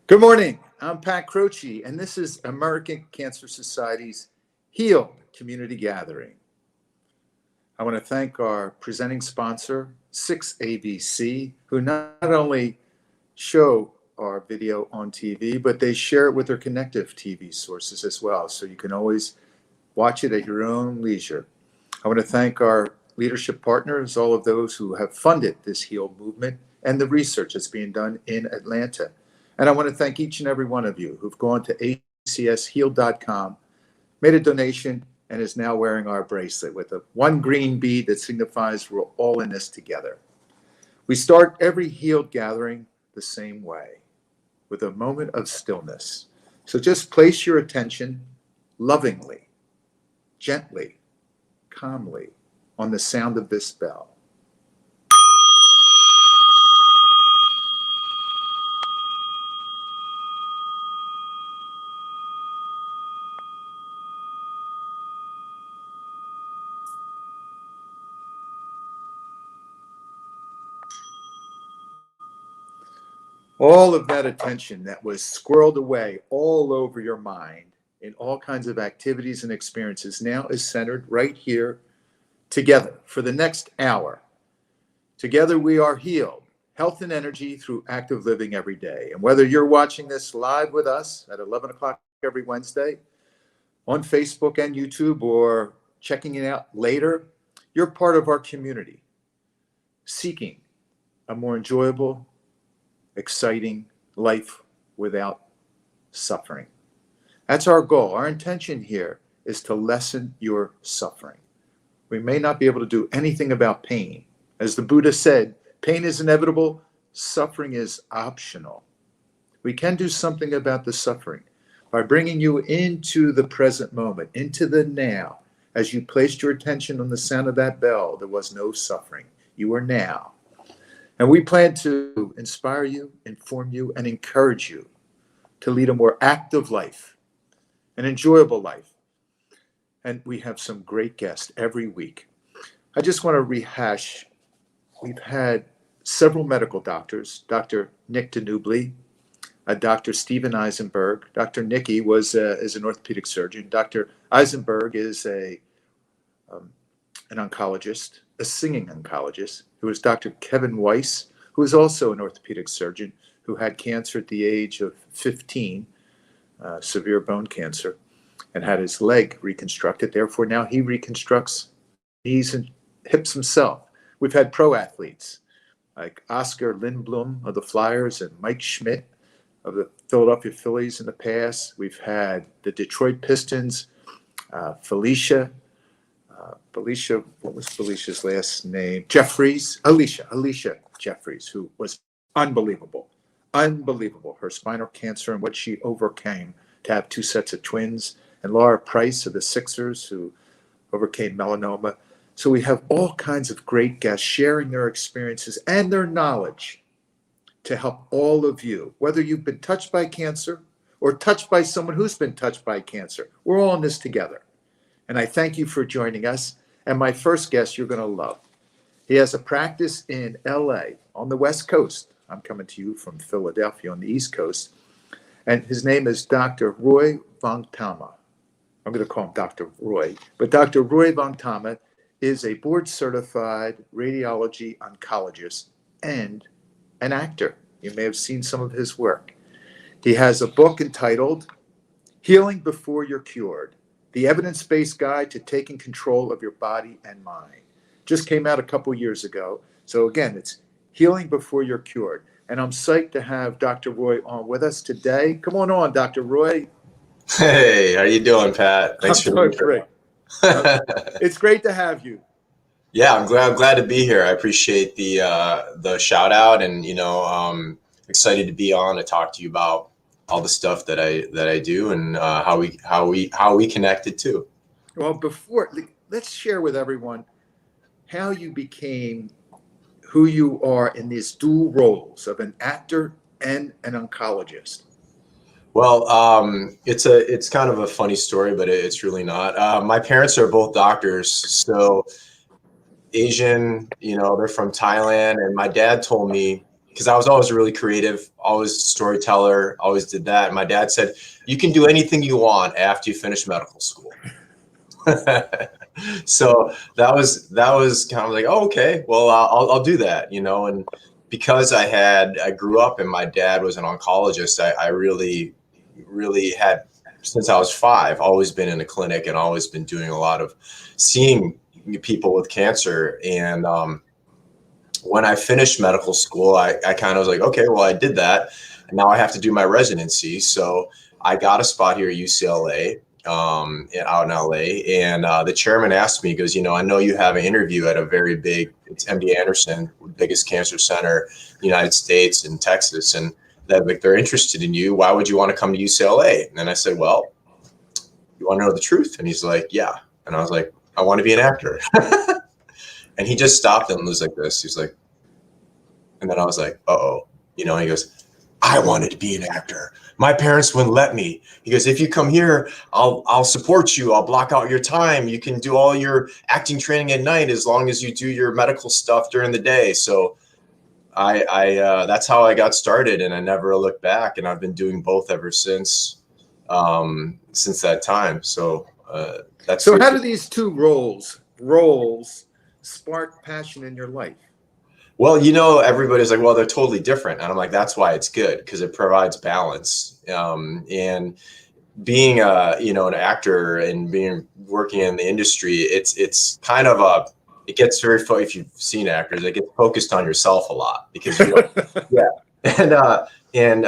Good morning. I'm Pat Croce, and this is American Cancer Society's HEAL Community Gathering. I want to thank our presenting sponsor, 6ABC, who not only show our video on TV, but they share it with their connective TV sources as well, so you can always watch it at your own leisure. I want to thank our leadership partners, all of those who have funded this HEAL movement and the research that's being done in Atlanta. And I want to thank each and every one of you who've gone to acsheal.com, made a donation, and is now wearing our bracelet with a one green bead that signifies we're all in this together. We start every HEAL gathering the same way, with a moment of stillness. So just place your attention lovingly, gently, calmly on the sound of this bell. All of that attention that was squirreled away all over your mind in all kinds of activities and experiences now is centered right here together for the next hour. Together we are healed, health and energy through active living every day. And whether you're watching this live with us at 11 o'clock every Wednesday on Facebook and YouTube, or checking it out later, you're part of our community, seeking a more enjoyable, exciting life without suffering. That's our goal. Our intention here is to lessen your suffering. We may not be able to do anything about pain. As the Buddha said, pain is inevitable, suffering is optional. We can do something about the suffering by bringing you into the present moment, into the now. As you placed your attention on the sound of that bell, there was no suffering. You are now. And we plan to inspire you, inform you, and encourage you to lead a more active life, an enjoyable life. And we have some great guests every week. I just want to rehash. We've had several medical doctors, Dr. Nick Danubli, Dr. Stephen Eisenberg. Dr. Nicky is an orthopedic surgeon. Dr. Eisenberg is an oncologist, a singing oncologist. Who was Dr. Kevin Weiss, who is also an orthopedic surgeon who had cancer at the age of 15, severe bone cancer, and had his leg reconstructed. Therefore, now he reconstructs knees and hips himself. We've had pro athletes like Oscar Lindblom of the Flyers and Mike Schmidt of the Philadelphia Phillies in the past. We've had the Detroit Pistons, Felicia, what was Felicia's last name? Alicia Jeffries, who was unbelievable. Her spinal cancer and what she overcame to have two sets of twins. And Laura Price of the Sixers, who overcame melanoma. So we have all kinds of great guests sharing their experiences and their knowledge to help all of you, whether you've been touched by cancer or touched by someone who's been touched by cancer. We're all in this together. And I thank you for joining us. And my first guest you're going to love. He has a practice in LA on the West Coast. I'm coming to you from Philadelphia on the East Coast. And his name is Dr. Roy Vongtama. I'm going to call him Dr. Roy. But Dr. Roy Vongtama is a Board Certified Radiology Oncologist and an actor. You may have seen some of his work. He has a book entitled Healing Before You're Cured: The Evidence-Based Guide to Taking Control of Your Body and Mind. Just came out a couple years ago. So again, it's Healing Before You're Cured. And I'm psyched to have Dr. Roy on with us today. Come on, Dr. Roy. Hey, how you doing, Pat? Thanks for being here. It's great to have you. Yeah, I'm glad to be here. I appreciate the shout out, and excited to be on to talk to you about all the stuff that I do and how we connected too. Well, let's share with everyone how you became who you are in these dual roles of an actor and an oncologist. Well, it's kind of a funny story, but it's really not. My parents are both doctors, so Asian, they're from Thailand, and my dad told me because I was always really creative, always a storyteller, always did that. And my dad said, you can do anything you want after you finish medical school. So that was kind of like, oh, okay, well, I'll do that, you know. And because I grew up and my dad was an oncologist, I really had, since I was 5, always been in a clinic and always been doing a lot of seeing people with cancer. And when I finished medical school, I kind of was like, okay, well, I did that, and now I have to do my residency. So I got a spot here at UCLA, out in LA, and the chairman asked me, he goes, you know, I know you have an interview at a very big, it's MD Anderson, biggest cancer center in the United States in Texas, and that, like, they're interested in you. Why would you want to come to UCLA? And then I said, well, you want to know the truth? And he's like, yeah. And I was like, I want to be an actor. And he just stopped and was like this. He's like, and then I was like, uh-oh. You know, he goes, I wanted to be an actor. My parents wouldn't let me. He goes, if you come here, I'll support you. I'll block out your time. You can do all your acting training at night as long as you do your medical stuff during the day. So I that's how I got started, and I never looked back. And I've been doing both ever since that time. So that's So how do these two roles spark passion in your life? Well, you know, everybody's like, well, they're totally different. And I'm like, that's why it's good, because it provides balance. And being an actor and working in the industry, it's kind of it gets very, if you've seen actors, it gets focused on yourself a lot, because you don't, yeah. And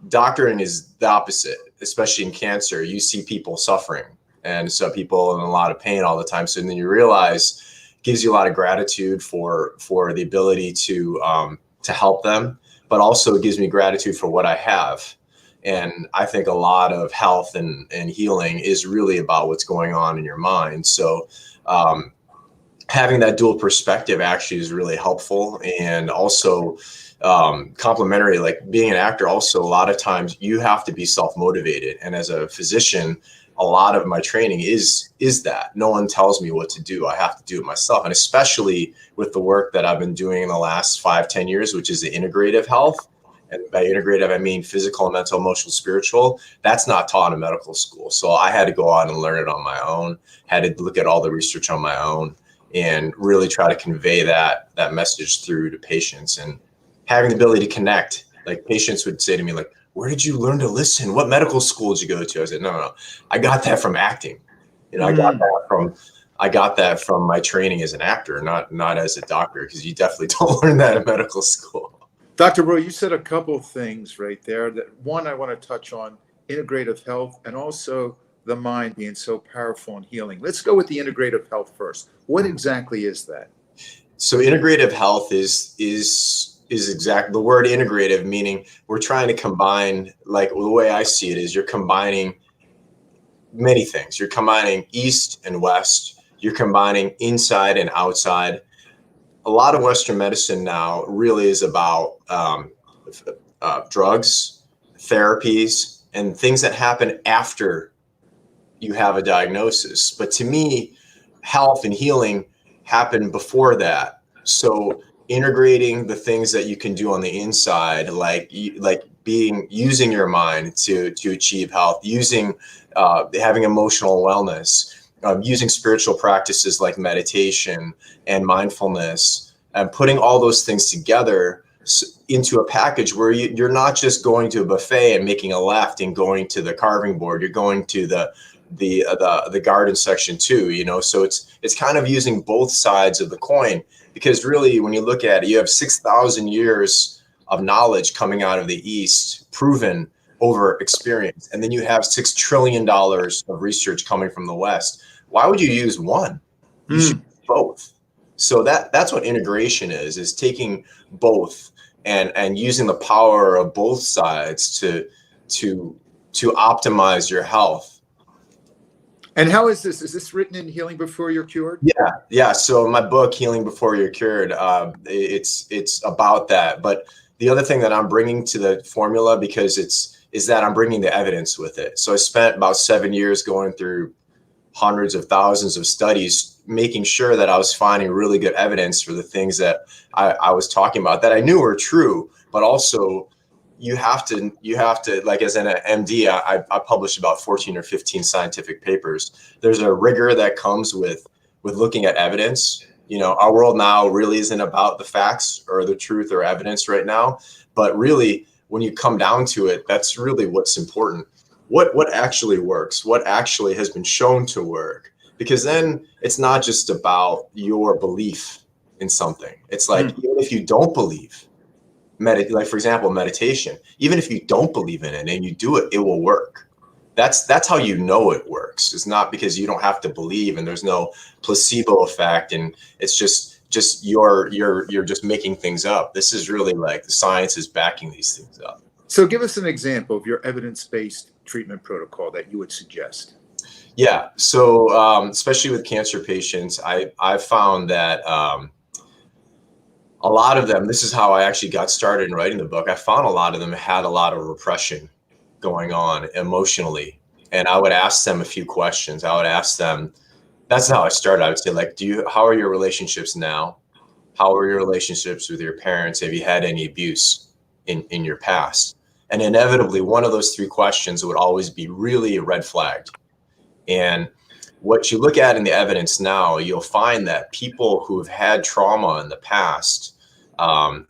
doctoring is the opposite, especially in cancer. You see people suffering, and so people in a lot of pain all the time. So then you realize, gives you a lot of gratitude for the ability to help them, but also gives me gratitude for what I have. And I think a lot of health and healing is really about what's going on in your mind. So having that dual perspective actually is really helpful, and also complementary. Like being an actor, also a lot of times you have to be self-motivated. And as a physician, a lot of my training is that no one tells me what to do. I have to do it myself. And especially with the work that I've been doing in the last 5-10 years, which is the integrative health. And by integrative, I mean physical, mental, emotional, spiritual. That's not taught in medical school. So I had to go out and learn it on my own, had to look at all the research on my own, and really try to convey that message through to patients. And having the ability to connect, like patients would say to me, like, where did you learn to listen? What medical school did you go to? I said, no. I got that from acting. You know, I got that from my training as an actor, not as a doctor, because you definitely don't learn that in medical school. Dr. Roy, you said a couple of things right there. That one, I want to touch on integrative health, and also the mind being so powerful in healing. Let's go with the integrative health first. What exactly is that? So integrative health is exactly the word integrative, meaning we're trying to combine, like the way I see it is you're combining many things. You're combining East and West. You're combining inside and outside. A lot of Western medicine now really is about drugs, therapies, and things that happen after you have a diagnosis. But to me, health and healing happen before that. So integrating the things that you can do on the inside, like using your mind to achieve health, using having emotional wellness, using spiritual practices like meditation and mindfulness, and putting all those things together into a package where you're not just going to a buffet and making a left and going to the carving board. You're going to the garden section too, you know. So it's kind of using both sides of the coin, because really when you look at it, you have 6,000 years of knowledge coming out of the East, proven over experience, and then you have $6 trillion of research coming from the West. Why would you use one? You should use both. So that's what integration is taking both and using the power of both sides to optimize your health. And how is this? Is this written in Healing Before You're Cured? Yeah. So my book, Healing Before You're Cured, it's about that. But the other thing that I'm bringing to the formula, because is that I'm bringing the evidence with it. So I spent about 7 years going through hundreds of thousands of studies, making sure that I was finding really good evidence for the things that I was talking about that I knew were true, but also you have to, like, as an MD, I published about 14 or 15 scientific papers. There's a rigor that comes with looking at evidence. You know, our world now really isn't about the facts or the truth or evidence right now, but really when you come down to it, that's really what's important. What actually works, what actually has been shown to work, because then it's not just about your belief in something. It's like, even if you don't believe, like for example, meditation, even if you don't believe in it and you do it, it will work. That's how you know it works. It's not because you don't have to believe and there's no placebo effect and it's just you're just making things up. This is really like the science is backing these things up. So give us an example of your evidence-based treatment protocol that you would suggest. Yeah, so especially with cancer patients, I've found that a lot of them, this is how I actually got started in writing the book. I found a lot of them had a lot of repression going on emotionally. And I would ask them a few questions. I would ask them, that's how I started. I would say, like, how are your relationships now? How are your relationships with your parents? Have you had any abuse in your past? And inevitably, one of those three questions would always be really red flagged. And what you look at in the evidence now, you'll find that people who have had trauma in the past,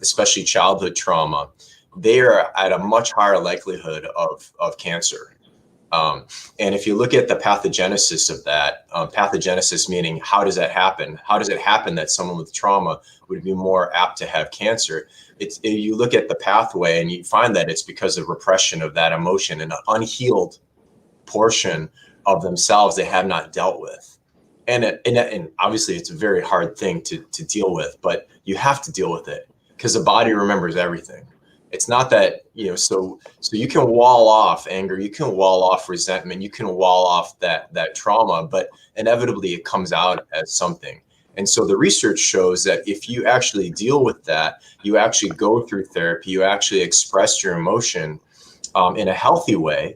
especially childhood trauma, they are at a much higher likelihood of cancer. And if you look at the pathogenesis of that, pathogenesis meaning how does that happen? How does it happen that someone with trauma would be more apt to have cancer? You look at the pathway and you find that it's because of repression of that emotion and an unhealed portion of themselves they have not dealt with. And obviously it's a very hard thing to deal with, but you have to deal with it because the body remembers everything. It's not that, so you can wall off anger, you can wall off resentment, you can wall off that trauma, but inevitably it comes out as something. And so the research shows that if you actually deal with that, you actually go through therapy, you actually express your emotion in a healthy way,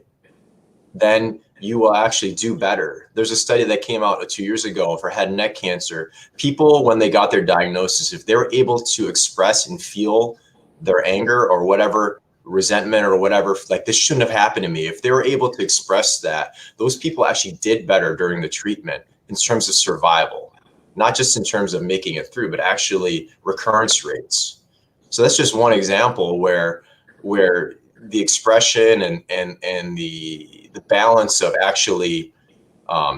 then you will actually do better. There's a study that came out 2 years ago for head and neck cancer. People, when they got their diagnosis, if they were able to express and feel their anger or whatever, resentment or whatever, like this shouldn't have happened to me. If they were able to express that, those people actually did better during the treatment in terms of survival, not just in terms of making it through, but actually recurrence rates. So that's just one example where the expression and the balance of actually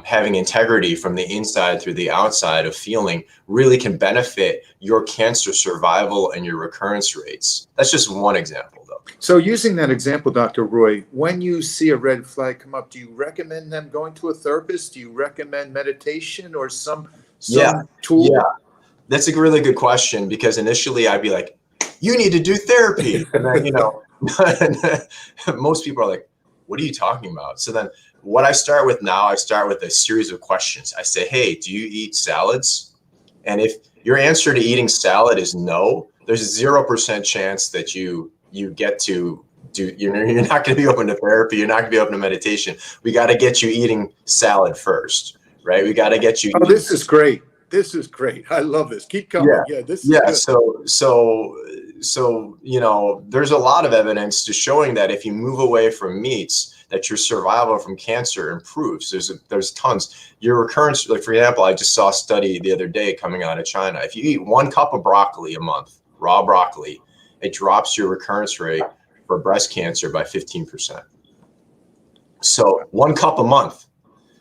having integrity from the inside through the outside of feeling really can benefit your cancer survival and your recurrence rates. That's just one example, though. So using that example, Dr. Roy, when you see a red flag come up, do you recommend them going to a therapist? Do you recommend meditation or some tool? Yeah, that's a really good question, because initially I'd be like, you need to do therapy. And then, most people are like, what are you talking about? So then what I start with now, I start with a series of questions. I say, hey, do you eat salads? And if your answer to eating salad is no, there's a 0% chance that you get to do, you're not going to be open to therapy. You're not going to be open to meditation. We got to get you eating salad first, right? We got to get you. Oh, this is great. This is great. I love this. Keep coming. Yeah, this is good. So there's a lot of evidence to showing that if you move away from meats, that your survival from cancer improves. There's tons. Your recurrence, like for example, I just saw a study the other day coming out of China. If you eat 1 cup of broccoli a month, raw broccoli, it drops your recurrence rate for breast cancer by 15%. So 1 cup a month.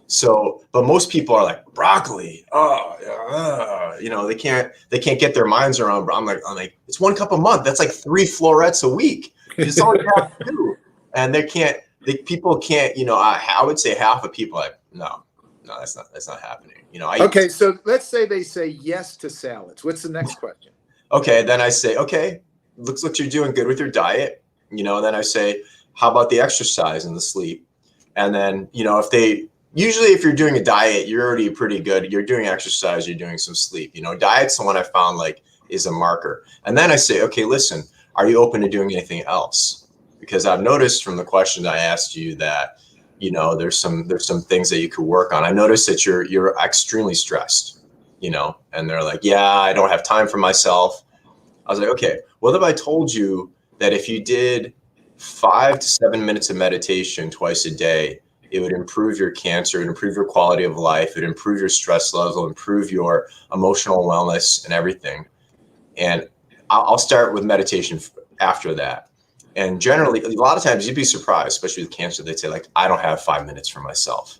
So, but most people are like, broccoli, they can't get their minds around. I'm like, it's 1 cup a month. That's like 3 florets a week. It's all you have to do. And people can't, I would say half of people are like, no, that's not happening. Okay. So let's say they say yes to salads. What's the next question? Okay. Then I say, okay, looks like you're doing good with your diet. Then I say, how about the exercise and the sleep? And then, usually if you're doing a diet, you're already pretty good. You're doing exercise, you're doing some sleep. Diet's the one I found is a marker. And then I say, okay, listen, are you open to doing anything else? Because I've noticed from the questions I asked you that you know, there's some things that you could work on. I noticed that you're extremely stressed, you know, and they're like, yeah, I don't have time for myself. I was like, okay, what if I told you that if you did 5 to 7 minutes of meditation twice a day, it would improve your cancer, it would improve your quality of life, it would improve your stress level, improve your emotional wellness and everything. And I'll start with meditation after that. And generally, a lot of times you'd be surprised, especially with cancer, they'd say like, I don't have 5 minutes for myself.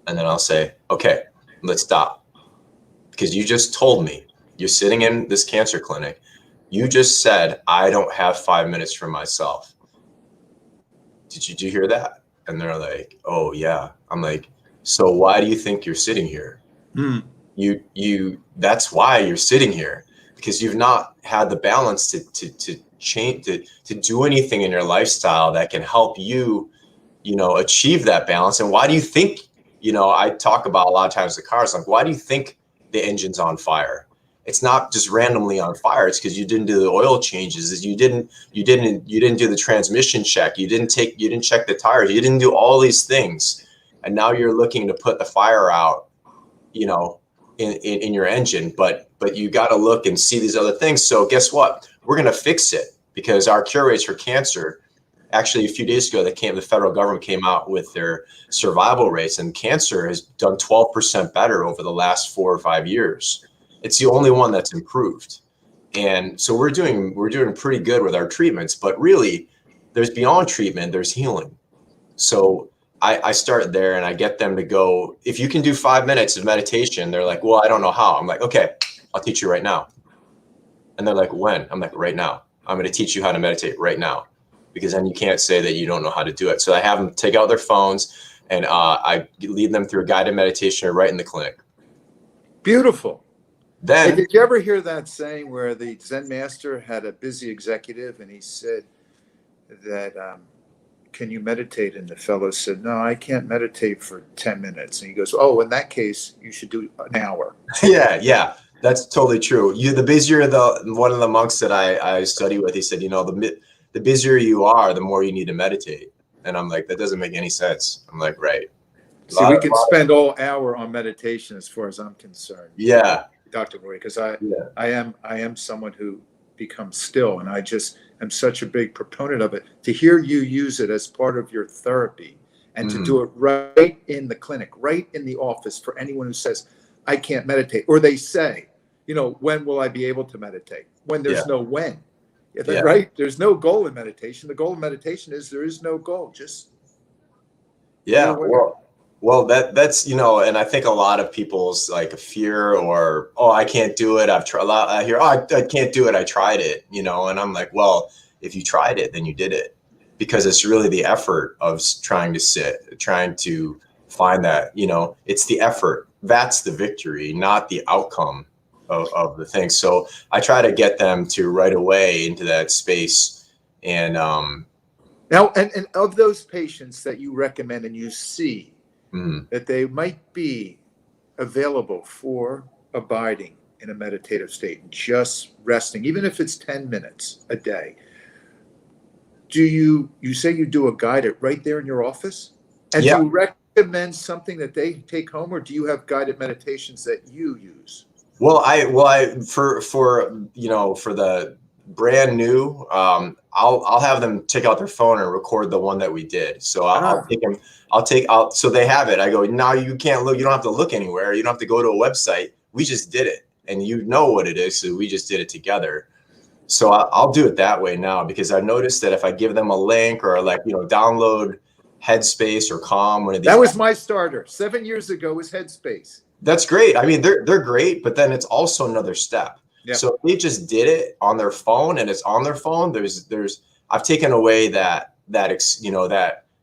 And then I'll say, okay, let's stop. Because you just told me, you're sitting in this cancer clinic, you just said, I don't have 5 minutes for myself. Did you hear that? And they're like, oh yeah. I'm like, so why do you think you're sitting here? That's why you're sitting here, because you've not had the balance to change, to do anything in your lifestyle that can help you, you know, achieve that balance. And why do you think, you know, I talk about a lot of times the cars, like, why do you think the engine's on fire? It's not just randomly on fire. It's because you didn't do the oil changes. You didn't do the transmission check. You didn't check the tires. You didn't do all these things. And now you're looking to put the fire out, you know, in your engine, but you got to look and see these other things. So guess what? We're going to fix it, because our cure rates for cancer, actually a few days ago, the federal government came out with their survival rates, and cancer has done 12% better over the last 4 or 5 years. It's the only one that's improved. And so we're doing pretty good with our treatments, but really there's beyond treatment, there's healing. So I start there and I get them to go, if you can do 5 minutes of meditation, they're like, well, I don't know how. I'm like, okay, I'll teach you right now. And they're like, when? I'm like, right now. I'm going to teach you how to meditate right now, because then you can't say that you don't know how to do it. So I have them take out their phones and I lead them through a guided meditation right in the clinic. Beautiful. Then, hey, did you ever hear that saying where the Zen master had a busy executive and he said that, can you meditate? And the fellow said, no, I can't meditate for 10 minutes. And he goes, oh, in that case, you should do an hour. yeah, that's totally true. The busier one of the monks that I study with, he said, you know, the busier you are, the more you need to meditate. And I'm like, that doesn't make any sense. I'm like, right. See, we could spend all hour on meditation as far as I'm concerned. Yeah. Dr. Roy, because I am someone who becomes still, and I just am such a big proponent of it. To hear you use it as part of your therapy, and to do it right in the clinic, right in the office, for anyone who says, I can't meditate, or they say, you know, when will I be able to meditate? When there's no when, right? There's no goal in meditation. The goal of meditation is there is no goal. Just Well, that's, you know, and I think a lot of people's like a fear or, oh, I can't do it. I've tried a lot. I hear, oh, I can't do it. I tried it, you know, and I'm like, well, if you tried it, then you did it, because it's really the effort of trying to sit, trying to find that, you know, it's the effort. That's the victory, not the outcome of the thing. So I try to get them to right away into that space. And now, and of those patients that you recommend and you see, that they might be available for abiding in a meditative state and just resting, even if it's 10 minutes a day. Do you say you do a guided right there in your office? And do you recommend something that they take home, or do you have guided meditations that you use? Well, for you know, for the brand new, I'll have them take out their phone and record the one that we did. So I'll take them. So they have it. I go, now you can't look. You don't have to look anywhere. You don't have to go to a website. We just did it, and you know what it is. So we just did it together. So I'll do it that way now, because I noticed that if I give them a link or like, you know, download Headspace or Calm, one of these. That was my starter 7 years ago, was Headspace. That's great. I mean, they're great, but then it's also another step. Yep. So if they just did it on their phone and it's on their phone, I've taken away that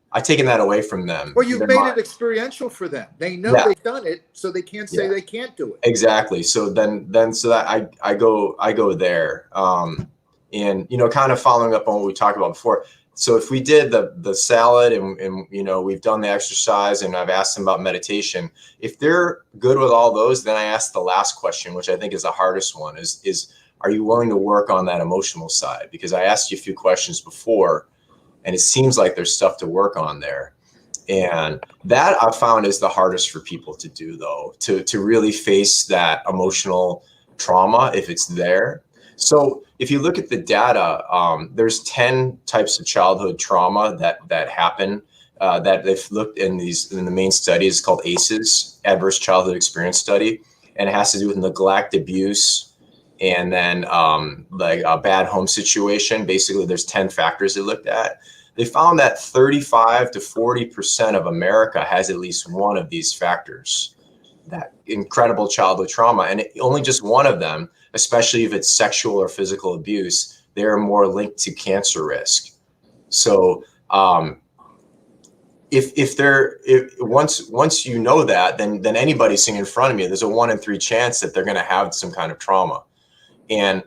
I've taken that away from them. Well, you've made it experiential for them. They know they've done it, so they can't say they can't do it. Exactly. So so that I go there. And, you know, kind of following up on what we talked about before. So if we did the salad and you know, we've done the exercise and I've asked them about meditation, if they're good with all those, then I ask the last question, which I think is the hardest one, is are you willing to work on that emotional side? Because I asked you a few questions before and it seems like there's stuff to work on there. And that I found is the hardest for people to do, though, to really face that emotional trauma if it's there. So if you look at the data, there's 10 types of childhood trauma that happen that they've looked in the main studies called ACEs, Adverse Childhood Experience Study, and it has to do with neglect, abuse, and then like a bad home situation. Basically, there's 10 factors they looked at. They found that 35 to 40% of America has at least one of these factors, that incredible childhood trauma. And only just one of them, especially if it's sexual or physical abuse, they're more linked to cancer risk. So once you know that, then anybody sitting in front of me, there's a 1 in 3 chance that they're going to have some kind of trauma. And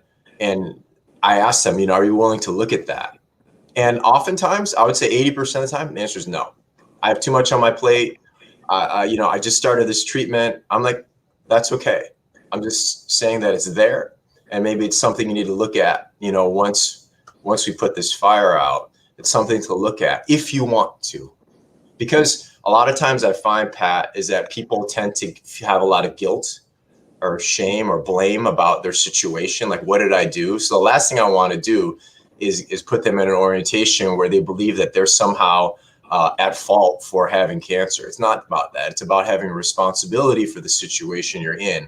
I asked them, are you willing to look at that? And oftentimes, I would say 80% of the time, the answer is no. I have too much on my plate. I just started this treatment. I'm like, that's okay. I'm just saying that it's there, and maybe it's something you need to look at. Once we put this fire out, it's something to look at if you want to, because a lot of times I find, Pat, is that people tend to have a lot of guilt or shame or blame about their situation. Like, what did I do? So the last thing I want to do is put them in an orientation where they believe that they're somehow at fault for having cancer. It's not about that. It's about having responsibility for the situation you're in,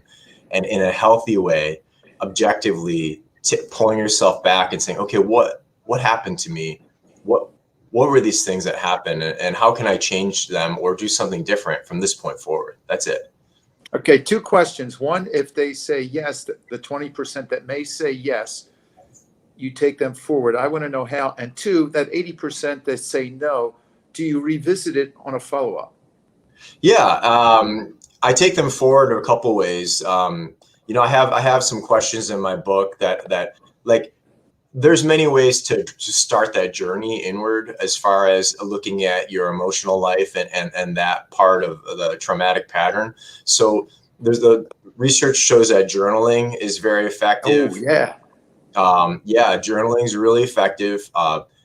and in a healthy way, objectively pulling yourself back and saying, okay, what happened to me? What were these things that happened, and how can I change them or do something different from this point forward? That's it. Okay, 2 questions. One, if they say yes, the 20% that may say yes, you take them forward. I want to know how. And 2, that 80% that say no, do you revisit it on a follow-up? Yeah, I take them forward in a couple ways. I have some questions in my book that like, there's many ways to start that journey inward as far as looking at your emotional life and that part of the traumatic pattern. So there's the research shows that journaling is very effective. Oh, yeah. Journaling is really effective.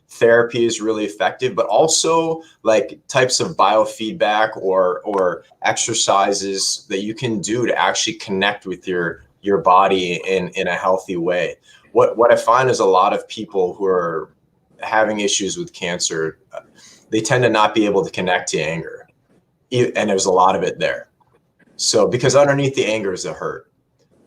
Therapy is really effective, but also like types of biofeedback or exercises that you can do to actually connect with your body in a healthy way. What I find is a lot of people who are having issues with cancer, they tend to not be able to connect to anger, and there's a lot of it there. So because underneath the anger is the hurt.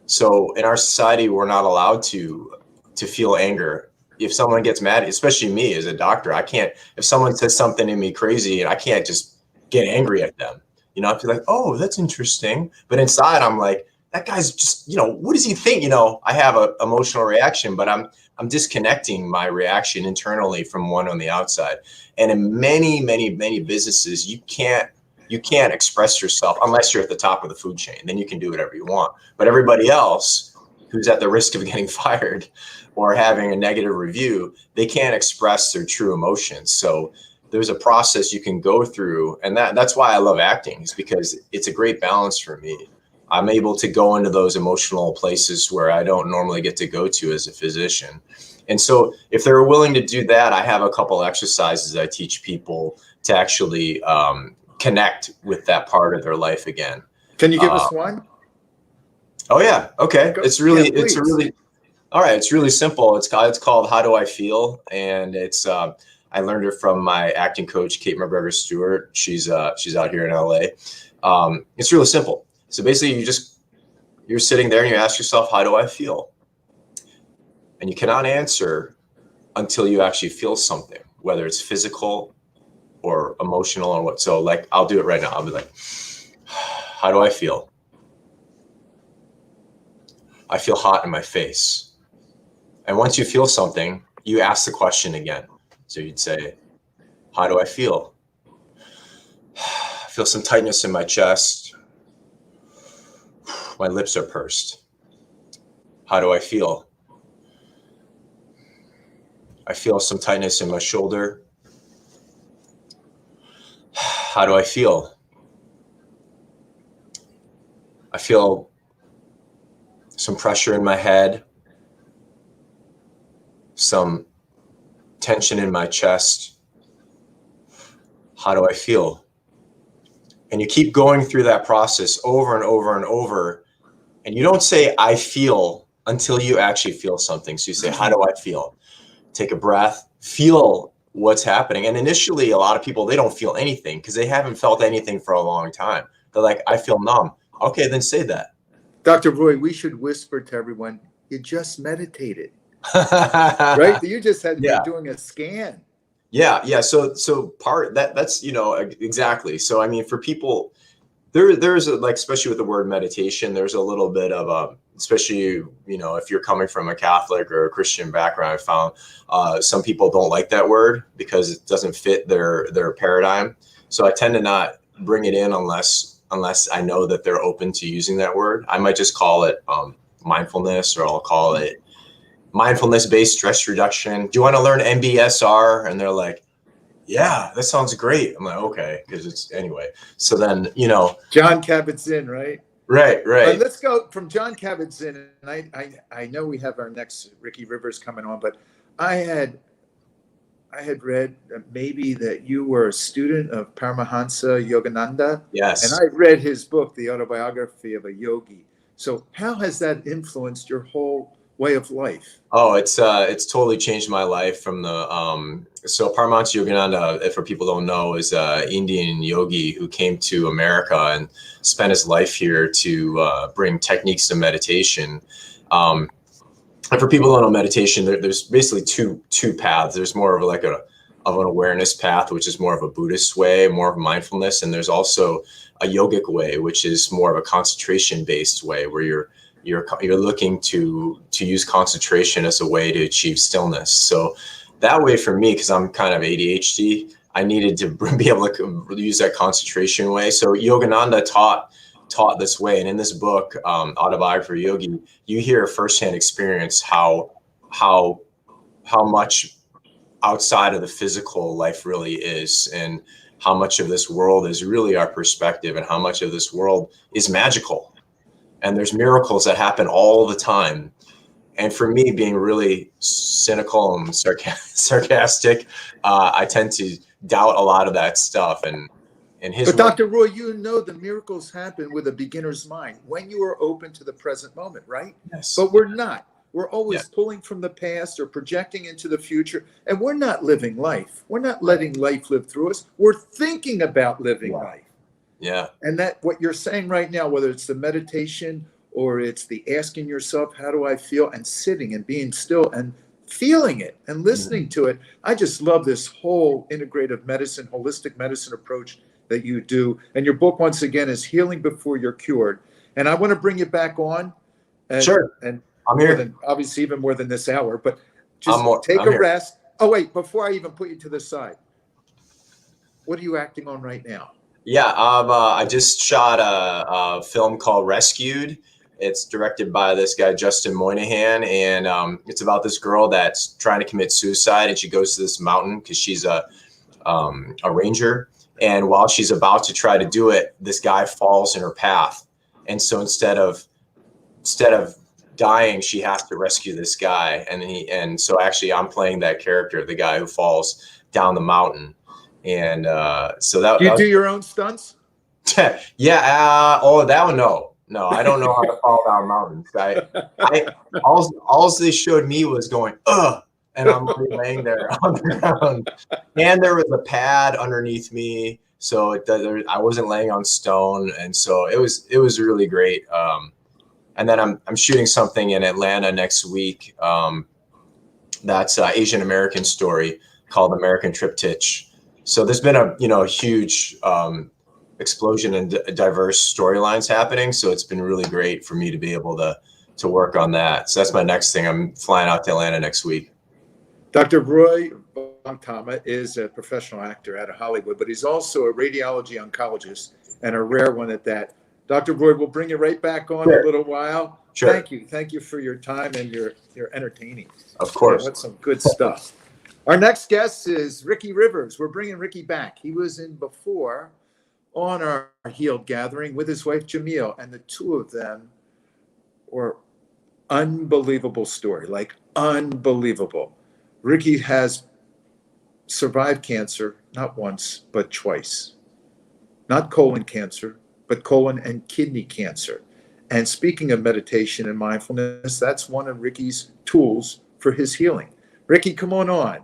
So in our society, we're not allowed to feel anger. If someone gets mad, especially me as a doctor, I can't, if someone says something to me crazy, I can't just get angry at them. I feel like, oh, that's interesting. But inside I'm like, that guy's just, what does he think? I have an emotional reaction, but I'm disconnecting my reaction internally from one on the outside. And in many, many, many businesses, you can't express yourself unless you're at the top of the food chain. Then you can do whatever you want. But everybody else who's at the risk of getting fired or having a negative review, they can't express their true emotions. So there's a process you can go through. And that's why I love acting, is because it's a great balance for me. I'm able to go into those emotional places where I don't normally get to go to as a physician. And so if they're willing to do that, I have a couple exercises I teach people to actually connect with that part of their life again. Can you give us one? Oh yeah. Okay. It's really all right. It's really simple. It's called How Do I Feel? And it's I learned it from my acting coach, Kate McGregor Stewart. She's out here in LA. It's really simple. So basically you're sitting there and you ask yourself, how do I feel? And you cannot answer until you actually feel something, whether it's physical or emotional or what. So like, I'll do it right now. I'll be like, how do I feel? I feel hot in my face. And once you feel something, you ask the question again. So you'd say, how do I feel? I feel some tightness in my chest. My lips are pursed. How do I feel? I feel some tightness in my shoulder. How do I feel? I feel some pressure in my head, some tension in my chest. How do I feel? and you keep going through that process over and over and over, and you don't say I feel until you actually feel something. So you say, how do I feel? Take a breath, feel what's happening. And initially, a lot of people, they don't feel anything because they haven't felt anything for a long time. They're like, I feel numb. Okay, then say that. Dr. Roy, we should whisper to everyone, you just meditated, right? You just had, Yeah. you're doing a scan. Yeah. So that's, exactly. So, I mean, for people, there's like, especially with the word meditation, there's a little bit of a, especially, if you're coming from a Catholic or a Christian background, I found some people don't like that word because it doesn't fit their paradigm. So I tend to not bring it in unless I know that they're open to using that word. I might just call it mindfulness, or I'll call it mindfulness-based stress reduction. Do you want to learn MBSR? And they're like, yeah, that sounds great. I'm like, okay, because it's anyway. So then, John Kabat-Zinn, right? Right. Let's go from John Kabat-Zinn. And I know we have our next Ricky Rivers coming on, but I had read maybe that you were a student of Paramahansa Yogananda. Yes. And I read his book, The Autobiography of a Yogi. So how has that influenced your whole way of life? Oh, it's totally changed my life from the so Paramahansa Yogananda, for people who don't know, is an Indian yogi who came to America and spent his life here to bring techniques to meditation. And for people who don't know meditation, there's basically two paths. There's more of like of an awareness path, which is more of a Buddhist way, more of mindfulness, and there's also a yogic way, which is more of a concentration based way, where you're looking to use concentration as a way to achieve stillness. So that way for me, because I'm kind of ADHD, I needed to be able to use that concentration way. So Yogananda taught this way. And in this book, Autobiography of a Yogi, you hear firsthand experience how much outside of the physical life really is, and how much of this world is really our perspective, and how much of this world is magical. And there's miracles that happen all the time. And for me, being really cynical and sarcastic, I tend to doubt a lot of that stuff. But Dr. Roy, the miracles happen with a beginner's mind when you are open to the present moment, right? Yes. But we're not. We're always pulling from the past or projecting into the future, and we're not living life. We're not letting life live through us. We're thinking about living life. Yeah. And that what you're saying right now, whether it's the meditation or it's the asking yourself, how do I feel, and sitting and being still and feeling it and listening to it. I just love this whole integrative medicine, holistic medicine approach that you do. And your book, once again, is Healing Before You're Cured. And I want to bring you back on. Sure. And I'm here. Obviously, even more than this hour, but just take a rest. Oh, wait, before I even put you to the side, what are you acting on right now? Yeah, I just shot a film called Rescued. It's directed by this guy, Justin Moynihan, and it's about this girl that's trying to commit suicide, and she goes to this mountain because she's a ranger. And while she's about to try to do it, this guy falls in her path. And so instead of dying, she has to rescue this guy. And so actually I'm playing that character, the guy who falls down the mountain. And so that. Do you do your own stunts? Yeah. That one, no, I don't know how to fall down mountains. All they showed me was going, ugh, and I'm laying there on the ground, and there was a pad underneath me, so I wasn't laying on stone, and so it was really great. And then I'm shooting something in Atlanta next week. That's an Asian American story called American Triptych. So there's been a huge explosion in diverse storylines happening. So it's been really great for me to be able to work on that. So that's my next thing. I'm flying out to Atlanta next week. Dr. Roy Vongtama is a professional actor out of Hollywood, but he's also a radiology oncologist, and a rare one at that. Dr. Roy, we'll bring you right back on in a little while. Sure. Thank you for your time and your entertaining. Of course. That's some good stuff. Our next guest is Ricky Rivers. We're bringing Ricky back. He was in before on our Healed gathering with his wife, Jamil, and the two of them were unbelievable story, like unbelievable. Ricky has survived cancer, not once, but twice. not colon cancer, but colon and kidney cancer. And speaking of meditation and mindfulness, that's one of Ricky's tools for his healing. Ricky, come on on.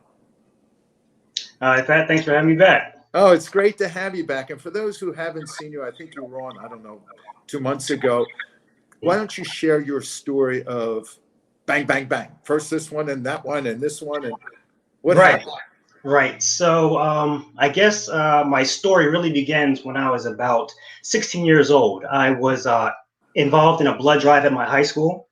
Pat, thanks for having me back. Oh, it's great to have you back. And for those who haven't seen you, I think you were on, I don't know, 2 months ago. Why don't you share your story of bang, bang, bang? First this one and that one and this one, and what happened? Right. So I guess my story really begins when I was about 16 years old. I was involved in a blood drive at my high school,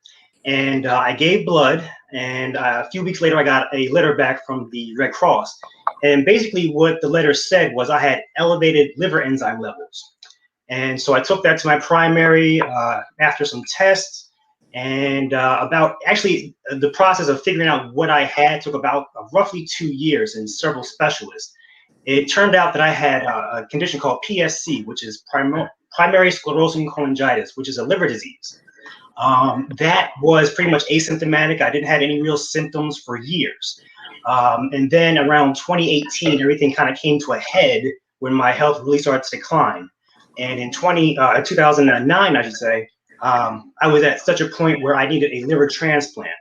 and I gave blood. And a few weeks later, I got a letter back from the Red Cross. And basically what the letter said was I had elevated liver enzyme levels. And so I took that to my primary after some tests. And the process of figuring out what I had took about roughly 2 years and several specialists. It turned out that I had a condition called PSC, which is primary sclerosing cholangitis, which is a liver disease. That was pretty much asymptomatic. I didn't have any real symptoms for years. And then around 2018, everything kind of came to a head when my health really started to decline. And in 2009, I should say, I was at such a point where I needed a liver transplant.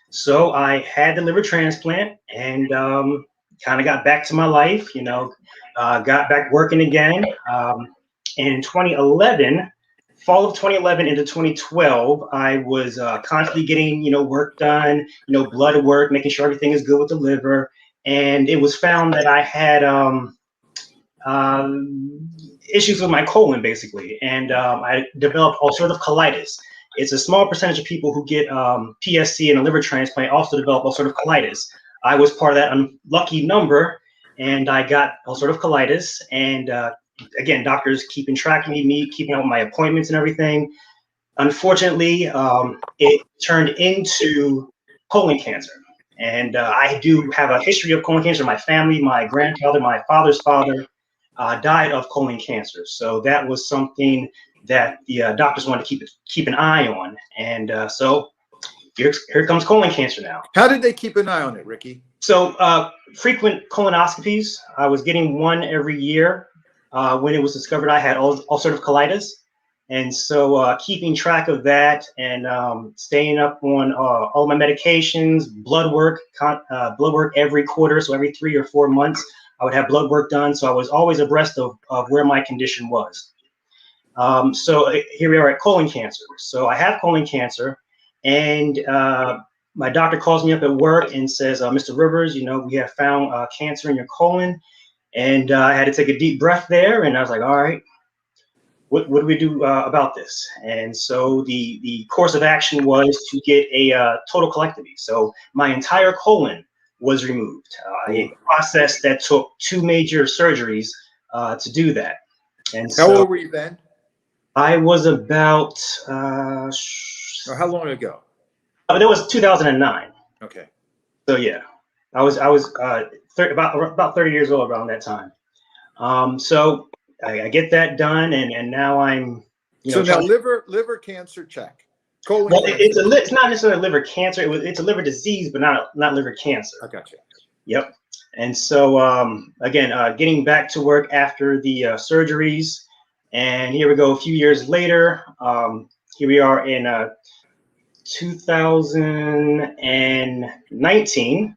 So I had the liver transplant and kind of got back to my life, got back working again. In 2011, fall of 2011 into 2012, I was constantly getting, work done, blood work, making sure everything is good with the liver. And it was found that I had issues with my colon, basically. And I developed ulcerative colitis. It's a small percentage of people who get PSC and a liver transplant also develop ulcerative colitis. I was part of that unlucky number, and I got ulcerative colitis. And again, doctors keeping track of me, keeping up with my appointments and everything. Unfortunately, it turned into colon cancer. And I do have a history of colon cancer. My family, my grandfather, my father's father died of colon cancer. So that was something that the doctors wanted to keep an eye on. And so here comes colon cancer now. How did they keep an eye on it, Ricky? So frequent colonoscopies. I was getting one every year when it was discovered I had ulcerative colitis. And so keeping track of that and staying up on all my medications, blood work every quarter. So every 3 or 4 months, I would have blood work done. So I was always abreast of where my condition was. So here we are at colon cancer. So I have colon cancer, and my doctor calls me up at work and says, Mr. Rivers, we have found cancer in your colon. And I had to take a deep breath there. And I was like, all right, what do we do about this? And so the course of action was to get a total colectomy. So my entire colon was removed, a process that took 2 major surgeries to do that. And how old were you then? I was about Or how long ago? That was 2009. Okay. So yeah, I was about 30 years old around that time. So I get that done, and now I'm so now liver cancer, check. Colon well, cancer. it's not necessarily liver cancer. It's a liver disease, but not liver cancer. I got you. Yep. And so again, getting back to work after the surgeries, and here we go. A few years later, here we are in 2019.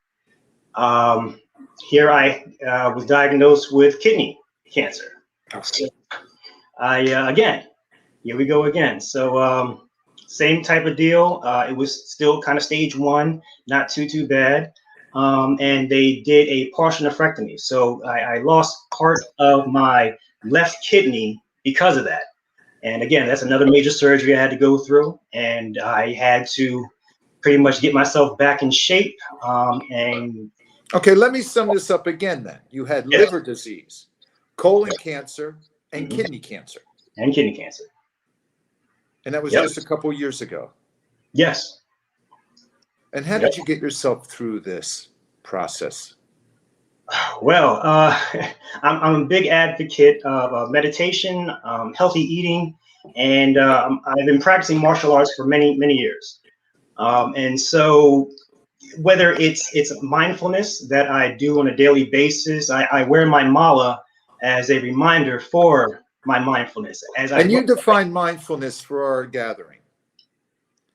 Here I was diagnosed with kidney cancer. So again, here we go again. So same type of deal. It was still kind of stage 1, not too bad. And they did a partial nephrectomy. So I lost part of my left kidney because of that. And again, that's another major surgery I had to go through. And I had to pretty much get myself back in shape. Okay, let me sum this up again then. You had liver disease, colon cancer, and kidney cancer. And kidney cancer. And that was just a couple years ago. Yes. And how did you get yourself through this process? Well, I'm a big advocate of meditation, healthy eating, and I've been practicing martial arts for many years. And so whether it's mindfulness that I do on a daily basis, I wear my mala as a reminder for my mindfulness. And you define mindfulness for our gathering.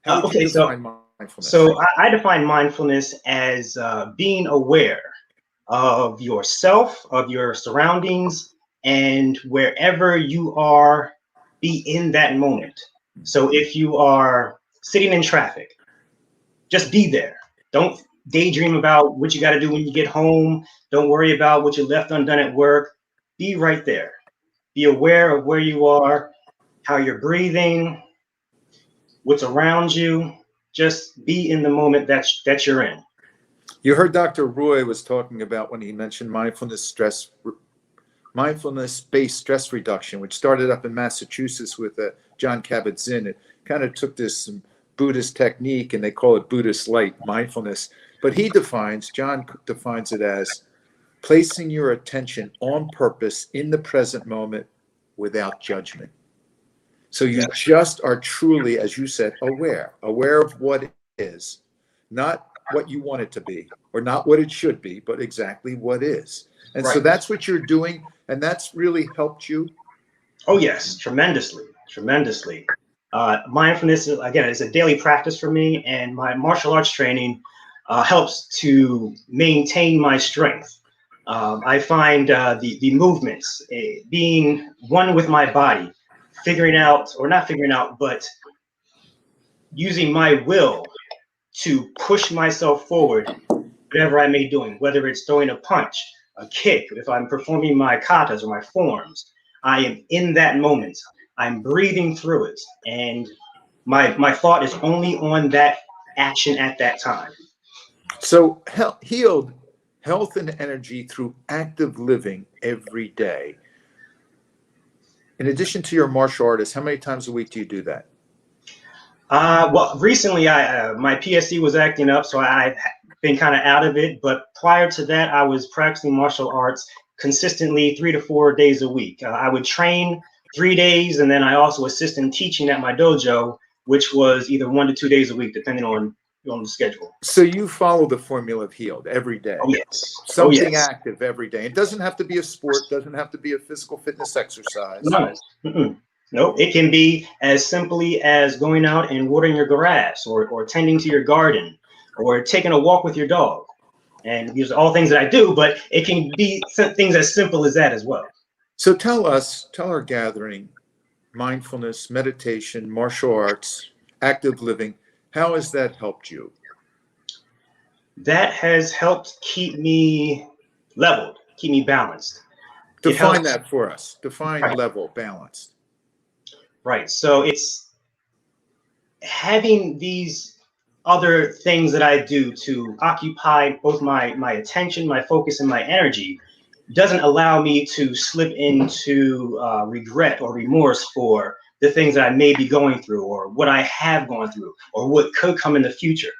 How would you define mindfulness? So I define mindfulness as being aware of yourself, of your surroundings, and wherever you are, be in that moment. So if you are sitting in traffic, just be there. Don't daydream about what you got to do when you get home. Don't worry about what you left undone at work. Be right there. Be aware of where you are, how you're breathing, what's around you. Just be in the moment that you're in. You heard Dr. Roy was talking about when he mentioned mindfulness-based stress reduction, which started up in Massachusetts with John Kabat-Zinn. It kind of took this Buddhist technique, and they call it Buddhist light mindfulness. But John defines it as placing your attention on purpose in the present moment without judgment. So you just are truly, as you said, aware of what is, not what you want it to be, or not what it should be, but exactly what is. And so that's what you're doing, and that's really helped you. Oh yes, tremendously. Mindfulness, again, is a daily practice for me, and my martial arts training helps to maintain my strength. I find the movements, being one with my body, not figuring out, but using my will to push myself forward, whatever I may be doing, whether it's throwing a punch, a kick, if I'm performing my katas or my forms, I am in that moment. I'm breathing through it, and my thought is only on that action at that time. So healed health and energy through active living every day. In addition to your martial artist, how many times a week do you do that? Well, recently my PSC was acting up, so I've been kind of out of it. But prior to that, I was practicing martial arts consistently 3 to 4 days a week. I would train 3 days, and then I also assist in teaching at my dojo, which was either 1 to 2 days a week, depending on the schedule. So you follow the formula of healed every day. Oh yes. Something active every day. It doesn't have to be a sport, doesn't have to be a physical fitness exercise. No. Nope. It can be as simply as going out and watering your grass, or tending to your garden, or taking a walk with your dog. And these are all things that I do, but it can be things as simple as that as well. So tell our gathering, mindfulness, meditation, martial arts, active living, how has that helped you? That has helped keep me leveled, keep me balanced. Define that for us. Define Right. Level, balanced. Right. So it's having these other things that I do to occupy both my attention, my focus, and my energy doesn't allow me to slip into regret or remorse for the things that I may be going through, or what I have gone through, or what could come in the future.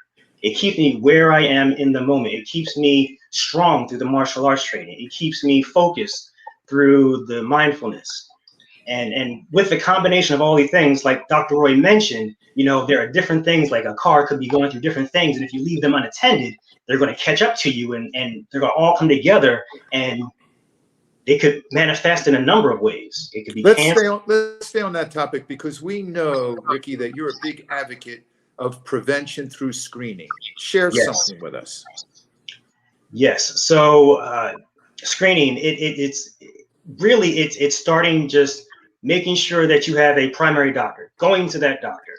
It keeps me where I am in the moment. It keeps me strong through the martial arts training. It keeps me focused through the mindfulness. And with the combination of all these things, like Dr. Roy mentioned, there are different things, like a car could be going through different things. And if you leave them unattended, they're going to catch up to you, and they're going to all come together, and it could manifest in a number of ways. It could be cancer. Let's stay on that topic, because we know, Ricky, that you're a big advocate of prevention through screening. Share something with us. Yes. So screening, it's starting just making sure that you have a primary doctor, going to that doctor,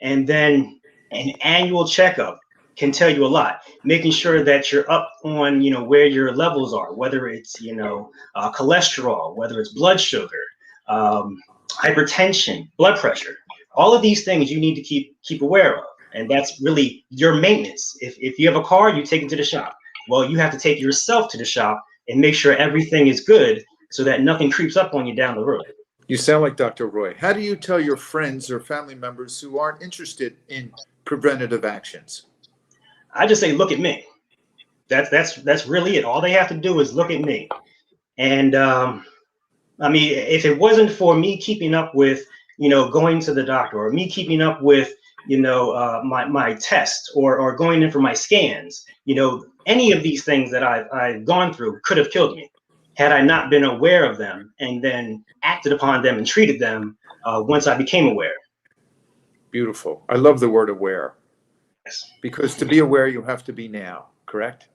and then an annual checkup can tell you a lot. Making sure that you're up on, where your levels are, whether it's, cholesterol, whether it's blood sugar, hypertension, blood pressure. All of these things you need to keep aware of. And that's really your maintenance. If you have a car, you take it to the shop. Well, you have to take yourself to the shop and make sure everything is good, so that nothing creeps up on you down the road. You sound like Dr. Roy. How do you tell your friends or family members who aren't interested in preventative actions? I just say, look at me. That's really it. All they have to do is look at me. And if it wasn't for me keeping up with, going to the doctor, or me keeping up with, my tests, or going in for my scans, any of these things that I've gone through could have killed me. had I not been aware of them and then acted upon them and treated them once I became aware. Beautiful. I love the word aware, Yes. because to be aware, you have to be now, correct?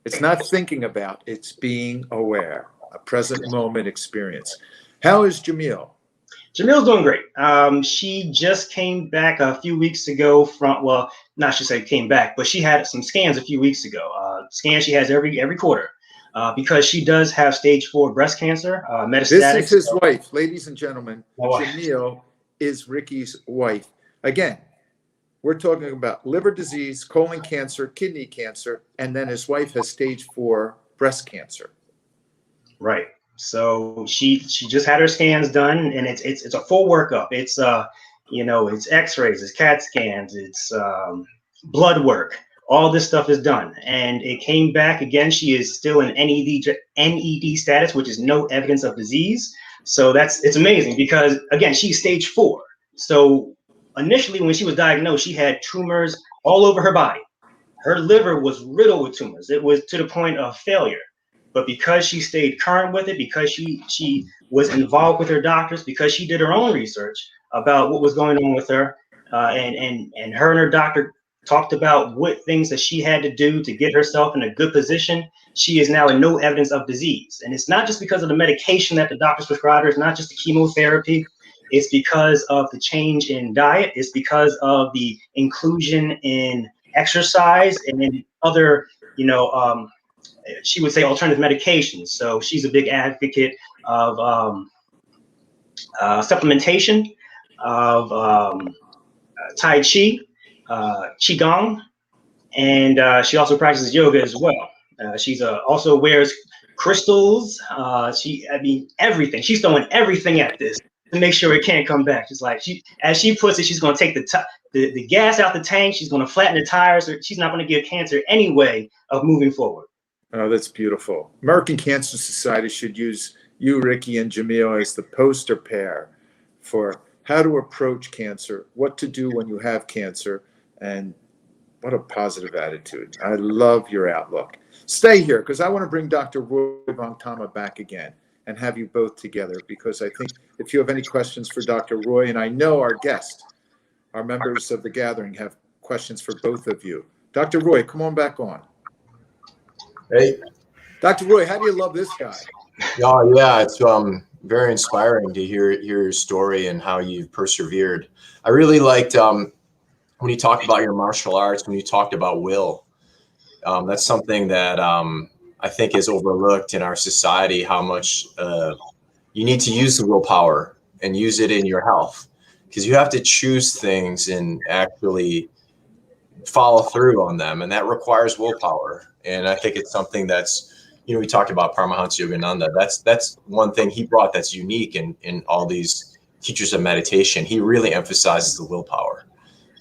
It's not thinking about, it's being aware, a present moment experience. How is Jamil? Jamil's doing great. She just came back a few weeks ago from, well, not should say came back, but she had some scans a few weeks ago. Scans she has every quarter because she does have stage 4 breast cancer, metastatic. This is his wife, ladies and gentlemen. My wife. Jamil is Ricky's wife. Again, we're talking about liver disease, colon cancer, kidney cancer, and then his wife has stage 4 breast cancer. Right. So she just had her scans done, and it's a full workup. It's it's X-rays, it's CAT scans, it's blood work. All this stuff is done, and it came back again. She is still in NED status, which is no evidence of disease. So it's amazing because again, she's stage 4. So initially, when she was diagnosed, she had tumors all over her body. Her liver was riddled with tumors. It was to the point of failure. But because she stayed current with it, because she was involved with her doctors, because she did her own research about what was going on with her, and her and her doctor talked about what things that she had to do to get herself in a good position, she is now in no evidence of disease. And it's not just because of the medication that the doctors prescribed her, it's not just the chemotherapy, it's because of the change in diet, it's because of the inclusion in exercise and in other, she would say alternative medications. So she's a big advocate of supplementation, of Tai Chi, Qigong, and she also practices yoga as well. She's also wears crystals. Everything. She's throwing everything at this to make sure it can't come back. She's like, as she puts it, she's going to take the gas out the tank. She's going to flatten the tires. She's not going to give cancer any way of moving forward. Oh, that's beautiful. American Cancer Society should use you, Ricky, and Jamil as the poster pair for how to approach cancer, what to do when you have cancer, and what a positive attitude. I love your outlook. Stay here because I want to bring Dr. Roy Vongtama back again and have you both together, because I think if you have any questions for Dr. Roy, and I know our guests, our members of the gathering, have questions for both of you. Dr. Roy, come on back on. Hey. Dr. Roy, how do you love this guy? Oh, yeah, it's very inspiring to hear your story and how you've persevered. I really liked when you talked about your martial arts, when you talked about will. That's something that I think is overlooked in our society, how much you need to use the willpower and use it in your health, because you have to choose things and actually follow through on them, and that requires willpower. And I think it's something that's, we talked about Paramahansa Yogananda. That's one thing he brought that's unique in all these teachers of meditation. He really emphasizes the willpower,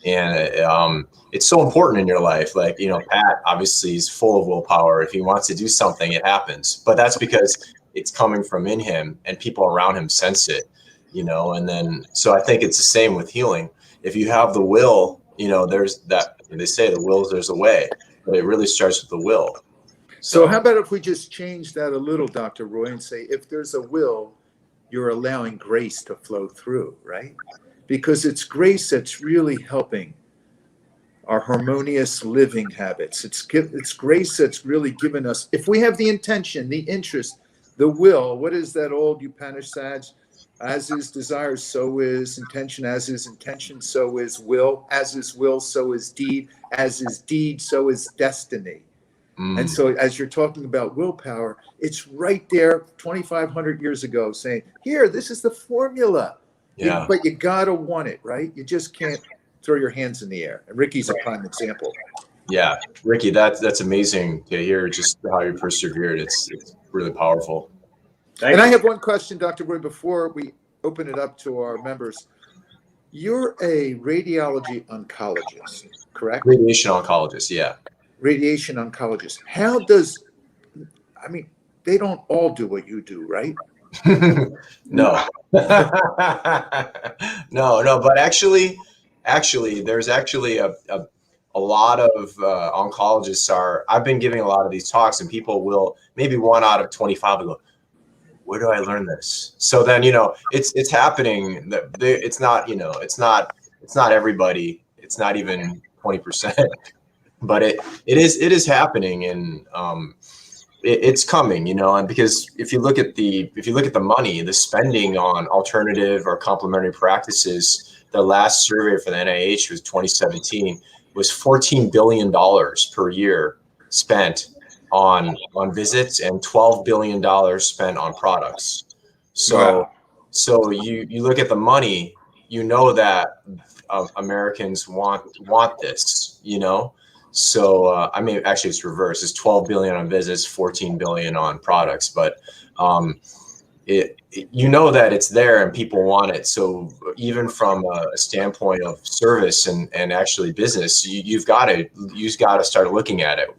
and it's so important in your life. Like, Pat obviously is full of willpower. If he wants to do something, it happens. But that's because it's coming from in him, and people around him sense it. And then so I think it's the same with healing. If you have the will, there's that. They say the will, there's a way, but it really starts with the will. So how about if we just change that a little, Dr. Roy, and say, if there's a will, you're allowing grace to flow through, right? Because it's grace that's really helping our harmonious living habits. It's grace that's really given us, if we have the intention, the interest, the will, what is that old Upanishad? As is desire, so is intention. As is intention, so is will. As is will, so is deed. As is deed, so is destiny. And so as you're talking about willpower, it's right there 2,500 years ago saying, here, this is the formula. Yeah. But you got to want it, right? You just can't throw your hands in the air. And Ricky's a prime example. Yeah, Ricky, that's amazing to hear just how you persevered. It's really powerful. And I have one question, Dr. Roy, before we open it up to our members. You're a radiology oncologist, correct? Radiation oncologist, yeah. Radiation oncologist. They don't all do what you do, right? No. No, but actually, there's actually a lot of oncologists I've been giving a lot of these talks, and people will, maybe 1 out of 25 will go, where do I learn this? So then, it's happening. It's not, it's not everybody. It's not even 20%, but it is happening, and it's coming, and because if you look at the money, the spending on alternative or complementary practices, the last survey for the NIH was 2017 was $14 billion per year spent on visits and $12 billion spent on products. So Wow. so you look at the money, that Americans want this, So I mean, actually, it's reverse. It's 12 billion on visits, 14 billion on products, but that it's there and people want it. So even from a standpoint of service and actually business, you've got to start looking at it.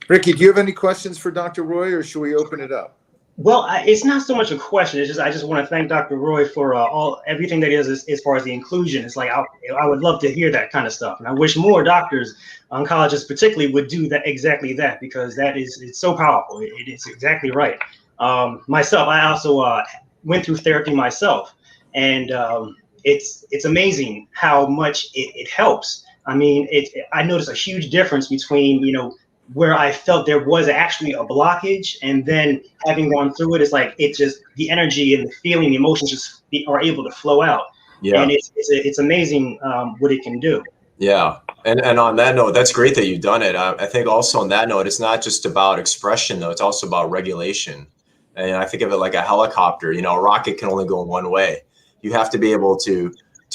Ricky, do you have any questions for Dr. Roy, or should we open it up? Well, it's not so much a question. It's just I just want to thank Dr. Roy for everything that he does as far as the inclusion. It's like I would love to hear that kind of stuff, and I wish more doctors, oncologists particularly, would do exactly that, because it's so powerful. It's exactly right. Myself, I also went through therapy myself, and it's amazing how much it helps. I mean, I noticed a huge difference between where I felt there was actually a blockage, and then having gone through it, it's like the energy and the feeling, the emotions just are able to flow out. Yeah. And it's amazing what it can do. Yeah. And on that note, that's great that you've done it. I think also on that note, it's not just about expression, though. It's also about regulation. And I think of it like a helicopter. A rocket can only go one way. You have to be able to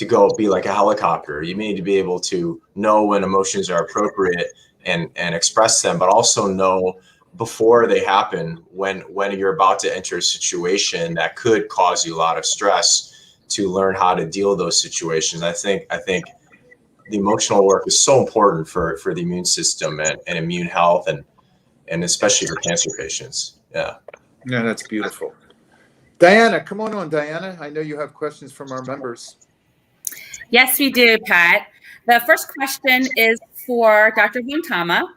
go be like a helicopter. You need to be able to know when emotions are appropriate and express them, but also know before they happen when you're about to enter a situation that could cause you a lot of stress, to learn how to deal with those situations. I think the emotional work is so important for the immune system and immune health, and especially for cancer patients. Yeah. Yeah, that's beautiful. Diana, come on, Diana. I know you have questions from our members. Yes, we do, Pat. The first question is for Dr. Vongtama.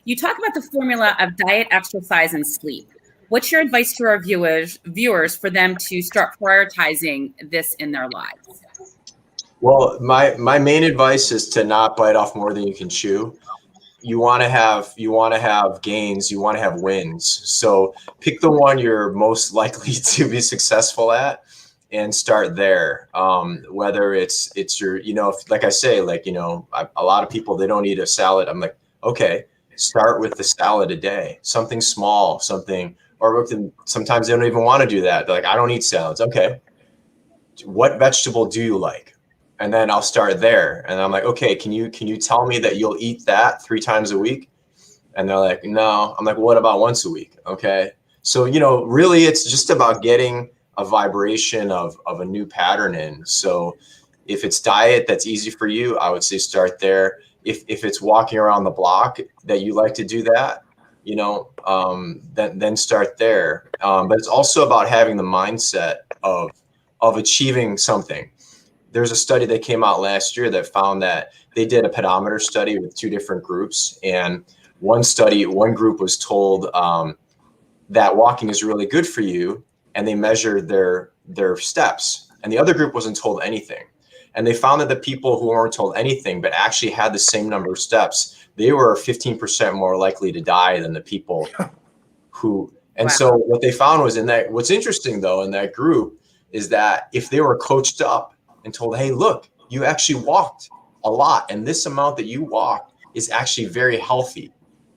You talk about the formula of diet, exercise, and sleep. What's your advice to our viewers for them to start prioritizing this in their lives? Well, my main advice is to not bite off more than you can chew. You want to have gains, you want to have wins. So pick the one you're most likely to be successful at and start there. Whether it's your, like I say, a lot of people, they don't eat a salad. I'm like, okay, start with the salad a day, something small, or sometimes they don't even want to do that. They're like, I don't eat salads. Okay, what vegetable do you like? And then I'll start there. And I'm like, okay, can you tell me that you'll eat that 3 times a week? And they're like, no. I'm like, what about once a week? Okay. So, really it's just about getting a vibration of a new pattern in. So if it's diet that's easy for you, I would say start there. If it's walking around the block that you like to do that, then start there. But it's also about having the mindset of achieving something. There's a study that came out last year that found that they did a pedometer study with 2 different groups. And one group was told that walking is really good for you, and they measured their steps. And the other group wasn't told anything. And they found that the people who weren't told anything but actually had the same number of steps, they were 15% more likely to die than the people who. And Wow. So what they found was what's interesting though in that group is that if they were coached up and told, hey, look, you actually walked a lot, and this amount that you walked is actually very healthy.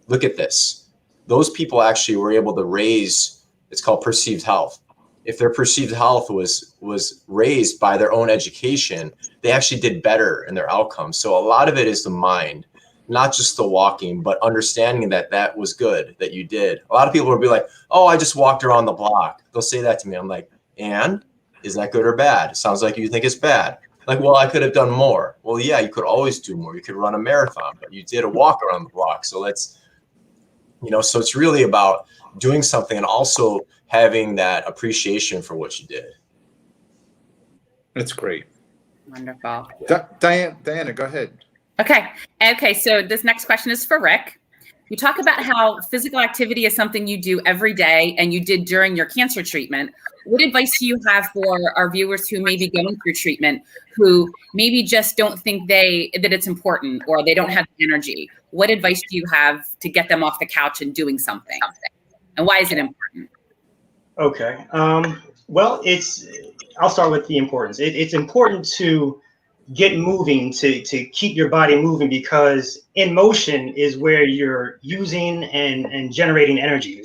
Look at this. Those people actually were able to raise, it's called perceived health. If their perceived health was raised by their own education, they actually did better in their outcomes. So a lot of it is the mind, not just the walking, but understanding that was good, that you did. A lot of people will be like, oh, I just walked around the block. They'll say that to me. I'm like, and? Is that good or bad? It sounds like you think it's bad. Like, well, I could have done more. Well, yeah, you could always do more. You could run a marathon, but you did a walk around the block. So so it's really about doing something and also having that appreciation for what you did. That's great. Wonderful. Diana, go ahead. Okay. So this next question is for Rick. You talk about how physical activity is something you do every day and you did during your cancer treatment. What advice do you have for our viewers who may be going through treatment, who maybe just don't think that it's important or they don't have the energy? What advice do you have to get them off the couch and doing something? And why is it important? Okay. Well, I'll start with the importance. It's important to get moving, to keep your body moving, because in motion is where you're using and generating energies.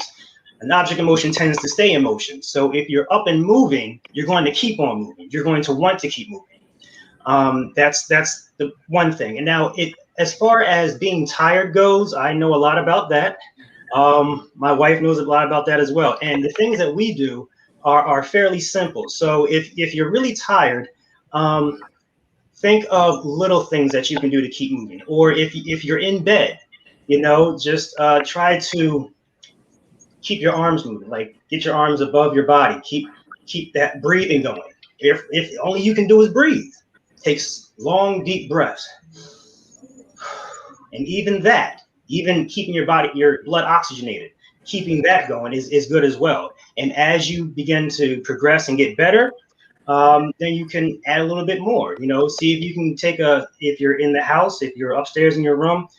An object in motion tends to stay in motion. So if you're up and moving, you're going to keep on moving. You're going to want to keep moving. That's the one thing. And now, as far as being tired goes, I know a lot about that. My wife knows a lot about that as well. And the things that we do are fairly simple. So if you're really tired, think of little things that you can do to keep moving. Or if you're in bed, just try to keep your arms moving, like get your arms above your body, keep that breathing going. If only you can do is breathe, takes long, deep breaths. And even keeping your blood oxygenated, keeping that going is good as well. And as you begin to progress and get better, then you can add a little bit more. See if you can if you're in the house, if you're upstairs in your room,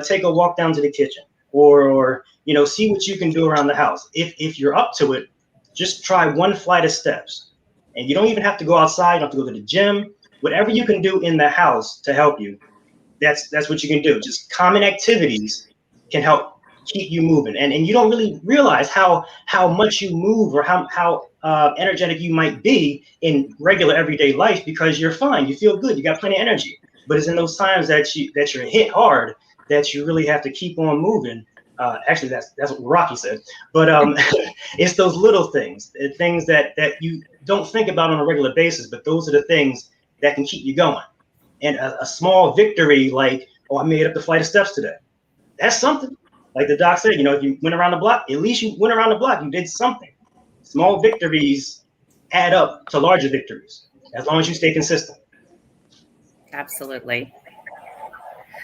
take a walk down to the kitchen, or see what you can do around the house. If you're up to it, just try one flight of steps, and you don't even have to go outside. You don't have to go to the gym. Whatever you can do in the house to help you, that's what you can do. Just common activities can help keep you moving, and you don't really realize how much you move or how energetic you might be in regular everyday life, because you're fine, you feel good, you got plenty of energy. But it's in those times that you're hit hard that you really have to keep on moving. Actually, that's what Rocky said. But it's those little things, things that you don't think about on a regular basis, but those are the things that can keep you going. And a small victory, like, oh, I made up the flight of steps today. That's something. Like the doc said, if you went around the block, at least you went around the block. You did something. Small victories add up to larger victories, as long as you stay consistent. Absolutely.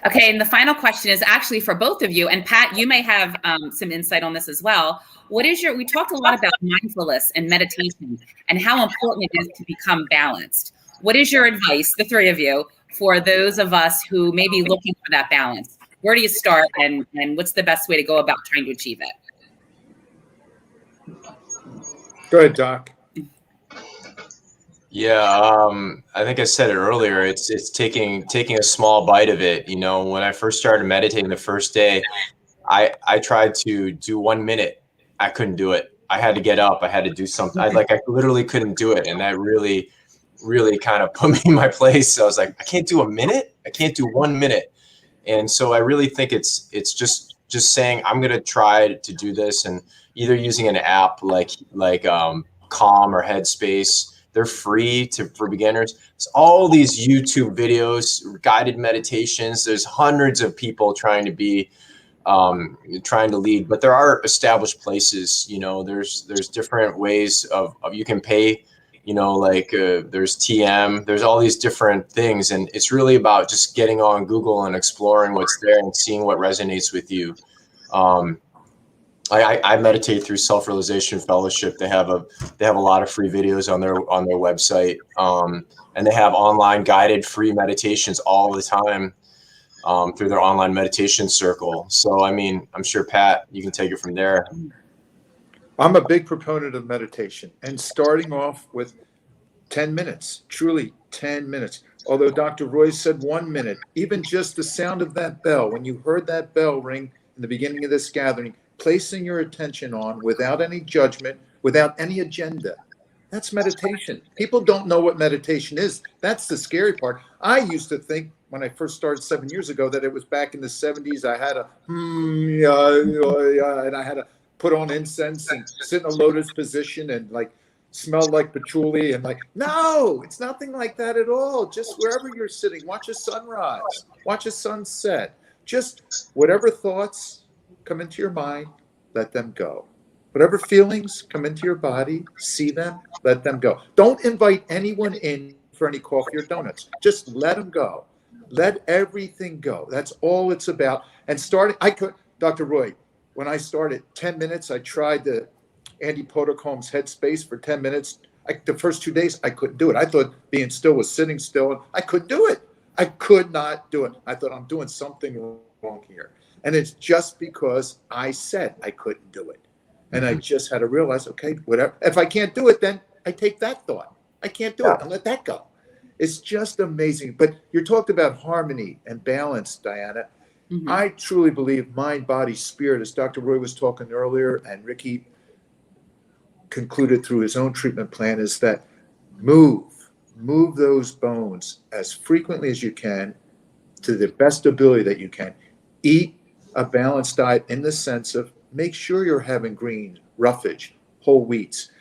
Okay, and the final question is actually for both of you. And Pat, you may have some insight on this as well. We talked a lot about mindfulness and meditation and how important it is to become balanced. What is your advice, the three of you, for those of us who may be looking for that balance? Where do you start, and what's the best way to go about trying to achieve it? Go ahead, Doc. Yeah, I think I said it earlier. It's taking a small bite of it. When I first started meditating the first day, I tried to do 1 minute. I couldn't do it. I had to get up. I had to do something. I literally couldn't do it, and that really kind of put me in my place. So I was like, I can't do a minute. I can't do 1 minute. And so I really think it's just saying I'm going to try to do this, and either using an app like Calm or Headspace. They're free for beginners. There's all these YouTube videos, guided meditations. There's hundreds of people trying to lead, but there are established places. There's different ways of you can pay. There's TM. There's all these different things, and it's really about just getting on Google and exploring what's there and seeing what resonates with you. I meditate through Self-Realization Fellowship. They have a lot of free videos on their website, and they have online guided free meditations all the time through their online meditation circle. So, I'm sure, Pat, you can take it from there. I'm a big proponent of meditation, and starting off with 10 minutes, truly 10 minutes. Although Dr. Roy said 1 minute, even just the sound of that bell, when you heard that bell ring in the beginning of this gathering, placing your attention on without any judgment, without any agenda. That's meditation. People don't know what meditation is. That's the scary part. I used to think when I first started 7 years ago that it was back in the 70s. I had and I had to put on incense and sit in a lotus position and smell like patchouli and no, it's nothing like that at all. Just wherever you're sitting, watch a sunrise, watch a sunset. Just whatever thoughts come into your mind, let them go. Whatever feelings come into your body, see them, let them go. Don't invite anyone in for any coffee or donuts. Just let them go. Let everything go. That's all it's about. And Dr. Roy, when I started 10 minutes, I tried the Andy Podocombe's Headspace for 10 minutes. The first 2 days, I couldn't do it. I thought being still was sitting still, and I couldn't do it. I could not do it. I thought I'm doing something wrong here. And it's just because I said I couldn't do it. And I just had to realize, okay, whatever. If I can't do it, then I take that thought. I can't do it and let that go. It's just amazing. But you talked about harmony and balance, Diana. Mhm. I truly believe mind, body, spirit, as Dr. Roy was talking earlier, and Ricky concluded through his own treatment plan, is that move those bones as frequently as you can to the best ability that you can. Eat a balanced diet in the sense of make sure you're having greens, roughage, whole wheats,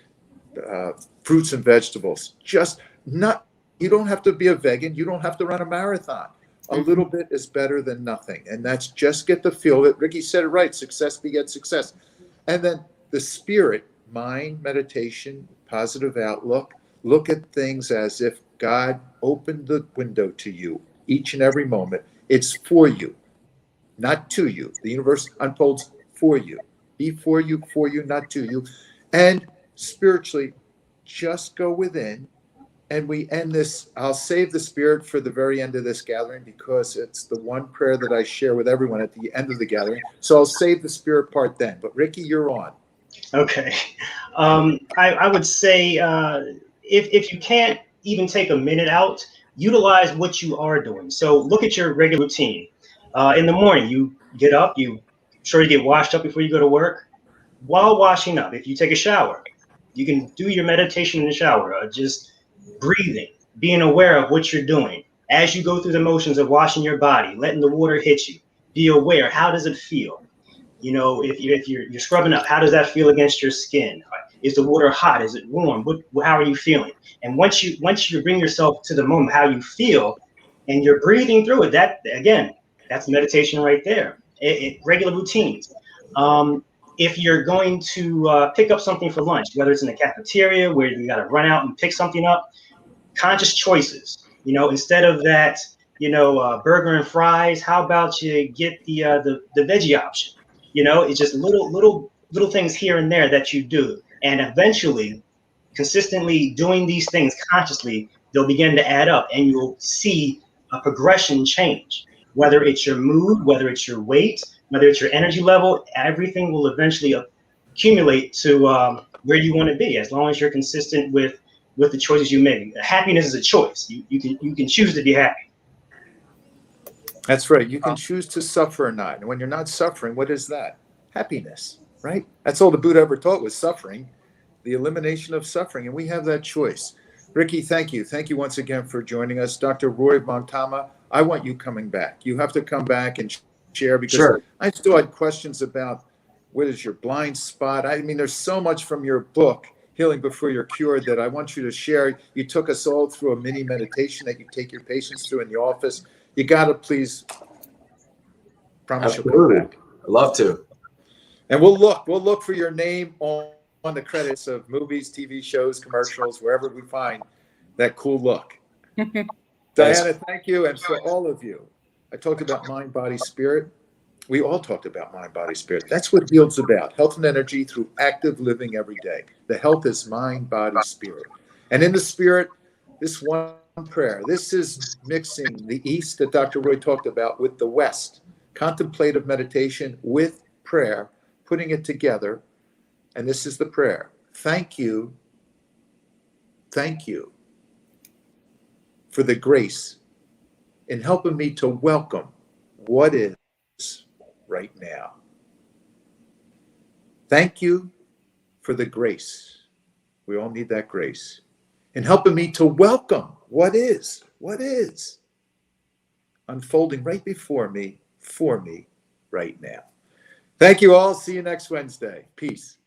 fruits and vegetables. Just not, you don't have to be a vegan. You don't have to run a marathon. A little bit is better than nothing. And that's just get the feel that Ricky said it right. Success begets success. And then the spirit, mind, meditation, positive outlook, look at things as if God opened the window to you each and every moment. It's for you, not to you. The universe unfolds for you. Be for you, not to you. And spiritually, just go within. And we end this. I'll save the spirit for the very end of this gathering because it's the one prayer that I share with everyone at the end of the gathering. So I'll save the spirit part then. But Ricky, you're on. Okay. I would say if you can't even take a minute out, utilize what you are doing. So look at your regular routine. In the morning, you get up, you sure you get washed up before you go to work. While washing up, if you take a shower, you can do your meditation in the shower, just breathing, being aware of what you're doing. As you go through the motions of washing your body, letting the water hit you, be aware, how does it feel? You know, if you're scrubbing up, how does that feel against your skin? Is the water hot? Is it warm? How are you feeling? And once you bring yourself to the moment, how you feel, and you're breathing through it, that again, that's meditation right there. Regular routines. If you're going to pick up something for lunch, whether it's in the cafeteria where you got to run out and pick something up, conscious choices. You know, instead of that, burger and fries, how about you get the veggie option? You know, it's just little things here and there that you do, and eventually, consistently doing these things consciously, they'll begin to add up, and you'll see a progression change. Whether it's your mood, whether it's your weight, whether it's your energy level, everything will eventually accumulate to where you want to be, as long as you're consistent with the choices you make. Happiness is a choice. You can choose to be happy. That's right. You can choose to suffer or not. And when you're not suffering, what is that? Happiness, right? That's all the Buddha ever taught was suffering, the elimination of suffering. And we have that choice. Ricky, thank you. Thank you once again for joining us. Dr. Roy Vongtama, I want you coming back. You have to come back and share because Sure. I still had questions about what is your blind spot. I mean, there's so much from your book, Healing Before You're Cured, that I want you to share. You took us all through a mini meditation that you take your patients through in the office. You got to please promise you'll come back. I'd love to. And we'll look for your name on the credits of movies, TV shows, commercials, wherever we find that cool look. Diana, thank you. And for all of you, I talked about mind, body, spirit. We all talked about mind, body, spirit. That's what Healed's about. Health and energy through active living every day. The health is mind, body, spirit. And in the spirit, this one prayer, this is mixing the East that Dr. Roy talked about with the West. Contemplative meditation with prayer, putting it together. And this is the prayer. Thank you for the grace in helping me to welcome what is right now. Thank you for the grace. We all need that grace in helping me to welcome what is unfolding right before me, for me right now. Thank you all. See you next Wednesday. Peace.